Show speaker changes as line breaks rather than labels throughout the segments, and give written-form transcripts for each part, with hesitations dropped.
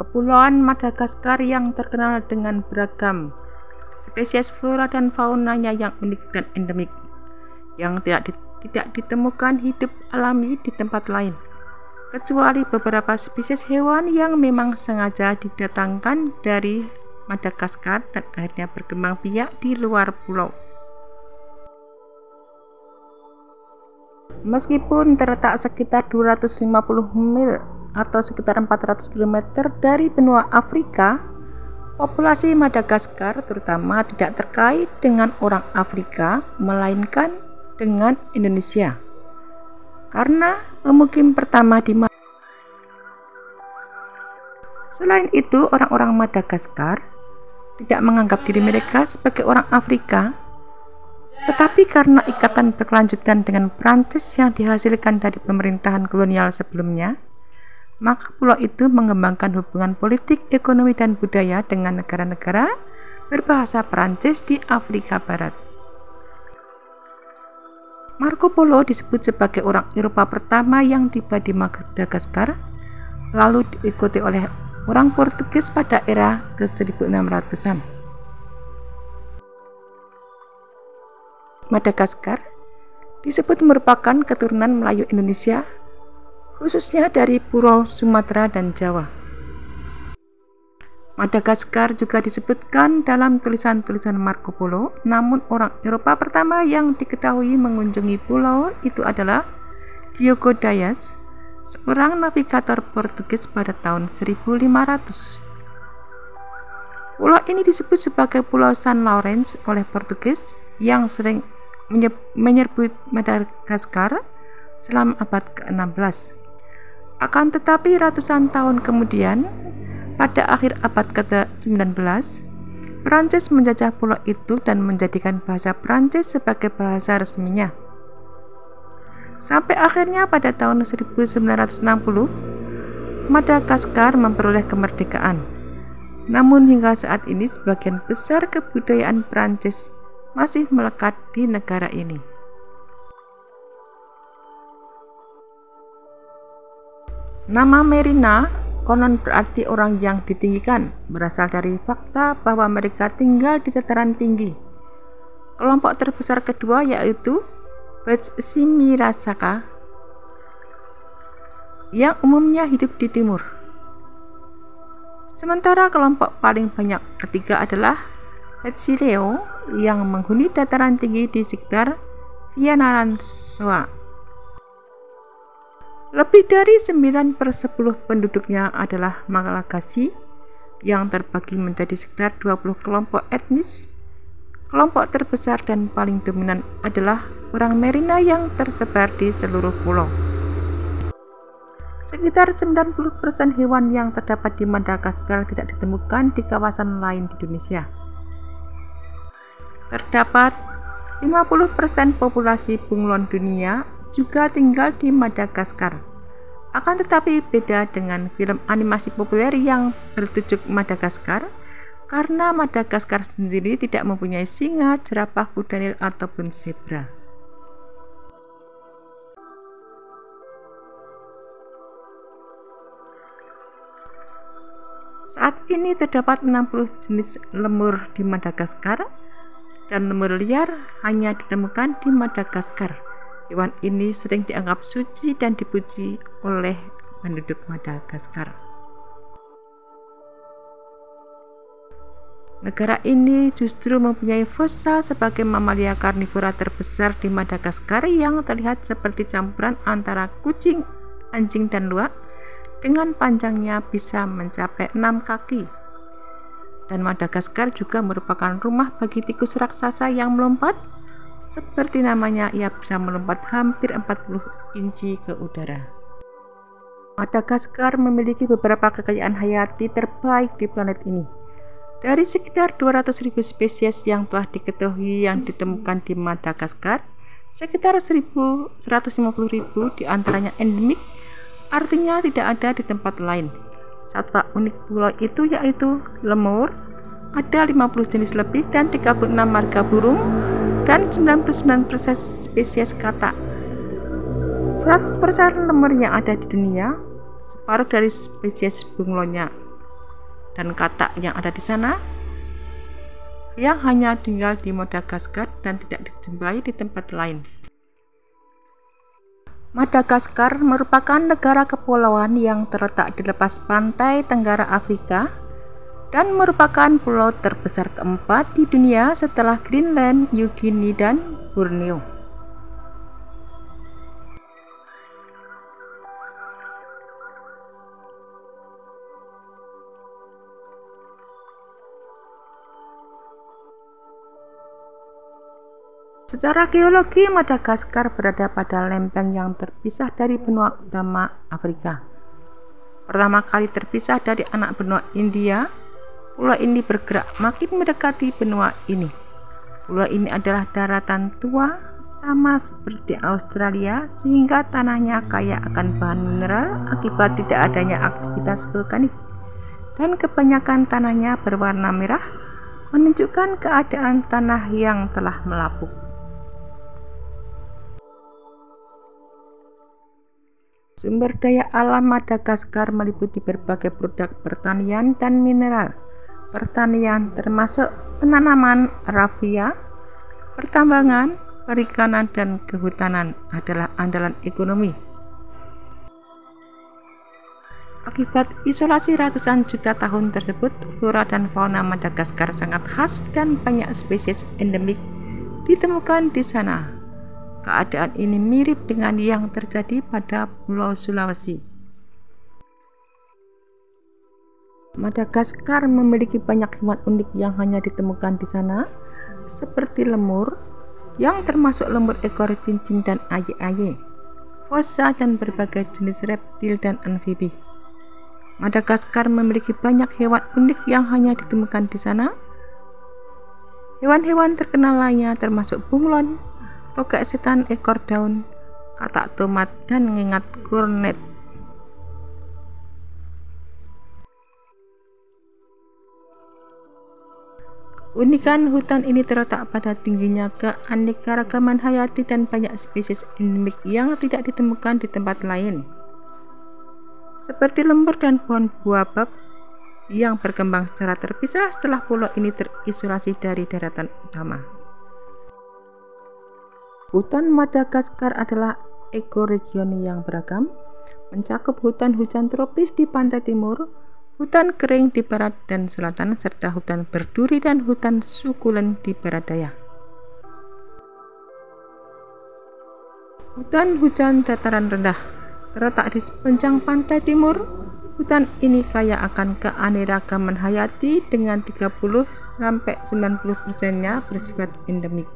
Kepulauan Madagaskar yang terkenal dengan beragam spesies flora dan faunanya yang unik dan endemik, yang tidak ditemukan hidup alami di tempat lain, kecuali beberapa spesies hewan yang memang sengaja didatangkan dari Madagaskar dan akhirnya berkembang biak di luar pulau. Meskipun terletak sekitar 250 mil atau sekitar 400 km dari benua Afrika, populasi Madagaskar terutama tidak terkait dengan orang Afrika, melainkan dengan Indonesia. Karena pemukim pertama di Selain itu, orang-orang Madagaskar tidak menganggap diri mereka sebagai orang Afrika, tetapi karena ikatan berkelanjutan dengan Prancis yang dihasilkan dari pemerintahan kolonial sebelumnya, maka pulau itu mengembangkan hubungan politik, ekonomi, dan budaya dengan negara-negara berbahasa Prancis di Afrika Barat. Marco Polo disebut sebagai orang Eropa pertama yang tiba di Madagaskar, lalu diikuti oleh orang Portugis pada era ke-1600-an. Madagaskar disebut merupakan keturunan Melayu Indonesia, khususnya dari Pulau Sumatera dan Jawa. Madagaskar juga disebutkan dalam tulisan-tulisan Marco Polo, namun orang Eropa pertama yang diketahui mengunjungi pulau itu adalah Diogo Dias, seorang navigator Portugis pada tahun 1500. Pulau ini disebut sebagai Pulau San Lawrence oleh Portugis yang sering menyerbu Madagaskar selama abad ke-16. Akan tetapi ratusan tahun kemudian, pada akhir abad ke-19, Prancis menjajah pulau itu dan menjadikan bahasa Prancis sebagai bahasa resminya. Sampai akhirnya pada tahun 1960, Madagaskar memperoleh kemerdekaan. Namun hingga saat ini sebagian besar kebudayaan Prancis masih melekat di negara ini. Nama Merina konon berarti orang yang ditinggikan, berasal dari fakta bahwa mereka tinggal di dataran tinggi. Kelompok terbesar kedua yaitu Betsimisaraka yang umumnya hidup di timur. Sementara kelompok paling banyak ketiga adalah Betsileo yang menghuni dataran tinggi di sekitar Fianarantsoa. Lebih dari 9/10 penduduknya adalah Malagasy yang terbagi menjadi sekitar 20 kelompok etnis. Kelompok terbesar dan paling dominan adalah orang Merina yang tersebar di seluruh pulau. Sekitar 90% hewan yang terdapat di Madagaskar tidak ditemukan di kawasan lain di Indonesia. Terdapat 50% populasi bunglon dunia juga tinggal di Madagaskar. Akan tetapi beda dengan film animasi populer yang bertajuk Madagaskar, karena Madagaskar sendiri tidak mempunyai singa, jerapah, kuda nil, ataupun zebra. Saat ini terdapat 60 jenis lemur di Madagaskar, dan lemur liar hanya ditemukan di Madagaskar. Hewan ini sering dianggap suci dan dipuji oleh penduduk Madagaskar. Negara ini justru mempunyai fossa sebagai mamalia karnivora terbesar di Madagaskar yang terlihat seperti campuran antara kucing, anjing, dan luwak dengan panjangnya bisa mencapai 6 kaki. Dan Madagaskar juga merupakan rumah bagi tikus raksasa yang melompat. Seperti namanya, ia bisa melompat hampir 40 inci ke udara. Madagaskar memiliki beberapa kekayaan hayati terbaik di planet ini. Dari sekitar 200.000 spesies yang telah diketahui yang ditemukan di Madagaskar, sekitar 150.000 diantaranya endemik, artinya tidak ada di tempat lain. Satwa unik pulau itu yaitu lemur, ada 50 jenis lebih dan 36 marga burung, dan 99% spesies katak. 100% lemur yang ada di dunia, separuh dari spesies bunglonnya dan katak yang ada di sana yang hanya tinggal di Madagaskar dan tidak dijumpai di tempat lain. Madagaskar merupakan negara kepulauan yang terletak di lepas pantai tenggara Afrika dan merupakan pulau terbesar keempat di dunia setelah Greenland, New Guinea, dan Borneo. Secara geologi, Madagaskar berada pada lempeng yang terpisah dari benua utama Afrika. Pertama kali terpisah dari anak benua India, pulau ini bergerak makin mendekati benua ini. Pulau ini adalah daratan tua, sama seperti Australia, sehingga tanahnya kaya akan bahan mineral akibat tidak adanya aktivitas vulkanik, dan kebanyakan tanahnya berwarna merah, menunjukkan keadaan tanah yang telah melapuk. Sumber daya alam Madagaskar meliputi berbagai produk pertanian dan mineral. Pertanian termasuk penanaman raffia, pertambangan, perikanan, dan kehutanan adalah andalan ekonomi. Akibat isolasi ratusan juta tahun tersebut, flora dan fauna Madagaskar sangat khas dan banyak spesies endemik ditemukan di sana. Keadaan ini mirip dengan yang terjadi pada Pulau Sulawesi. Madagaskar memiliki banyak hewan unik yang hanya ditemukan di sana, seperti lemur, yang termasuk lemur ekor cincin dan aye-aye, fossa, dan berbagai jenis reptil dan amfibi. Madagaskar memiliki banyak hewan unik yang hanya ditemukan di sana. Hewan-hewan terkenal lainnya termasuk bunglon, togak setan ekor daun, katak tomat, dan ngengat kornet. Keunikan hutan ini terletak pada tingginya keanekaragaman hayati dan banyak spesies endemik yang tidak ditemukan di tempat lain, seperti lemur dan pohon baobab yang berkembang secara terpisah setelah pulau ini terisolasi dari daratan utama. Hutan Madagaskar adalah ekoregion yang beragam, mencakup hutan hujan tropis di pantai timur, hutan kering di barat dan selatan, serta hutan berduri dan hutan sukulen di barat daya. Hutan hujan dataran rendah terletak di sepanjang pantai timur. Hutan ini kaya akan keanekaragaman hayati dengan 30–90%-nya bersifat endemik.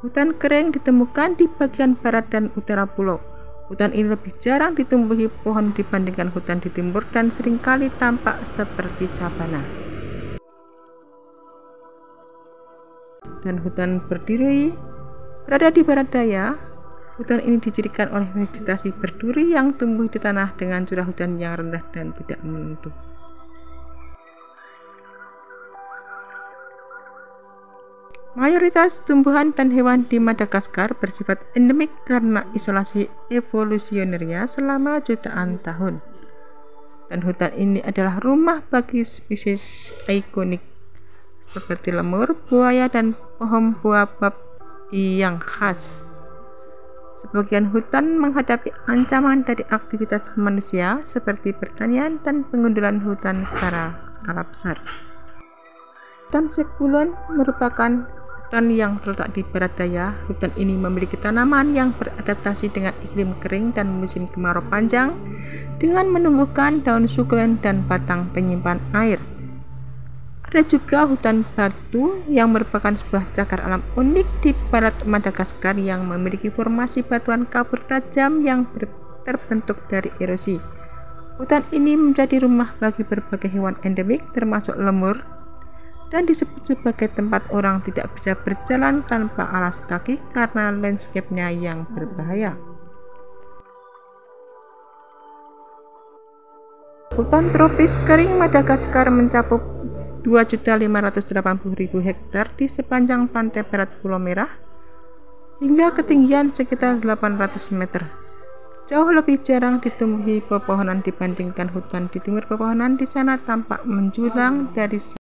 Hutan kering ditemukan di bagian barat dan utara pulau. Hutan ini lebih jarang ditumbuhi pohon dibandingkan hutan di timur dan seringkali tampak seperti sabana. Dan hutan berduri berada di barat daya. Hutan ini dicirikan oleh vegetasi berduri yang tumbuh di tanah dengan curah hujan yang rendah dan tidak menentu. Mayoritas tumbuhan dan hewan di Madagaskar bersifat endemik karena isolasi evolusionernya selama jutaan tahun. Dan hutan ini adalah rumah bagi spesies ikonik seperti lemur, buaya, dan pohon baobab yang khas. Sebagian hutan menghadapi ancaman dari aktivitas manusia seperti pertanian dan pengundulan hutan secara skala besar. Hutan Sekulon merupakan hutan yang terletak di barat daya. Hutan ini memiliki tanaman yang beradaptasi dengan iklim kering dan musim kemarau panjang dengan menumbuhkan daun sukulen dan batang penyimpan air. Ada juga hutan batu yang merupakan sebuah cagar alam unik di barat Madagaskar yang memiliki formasi batuan kapur tajam yang terbentuk dari erosi. Hutan ini menjadi rumah bagi berbagai hewan endemik termasuk lemur, dan disebut sebagai tempat orang tidak bisa berjalan tanpa alas kaki karena landscape-nya yang berbahaya. Hutan tropis kering Madagaskar mencakup 2.580.000 hektar di sepanjang pantai barat Pulau Merah hingga ketinggian sekitar 800 meter. Jauh lebih jarang ditumbuhi pepohonan dibandingkan hutan. Di timur pepohonan di sana tampak menjulang dari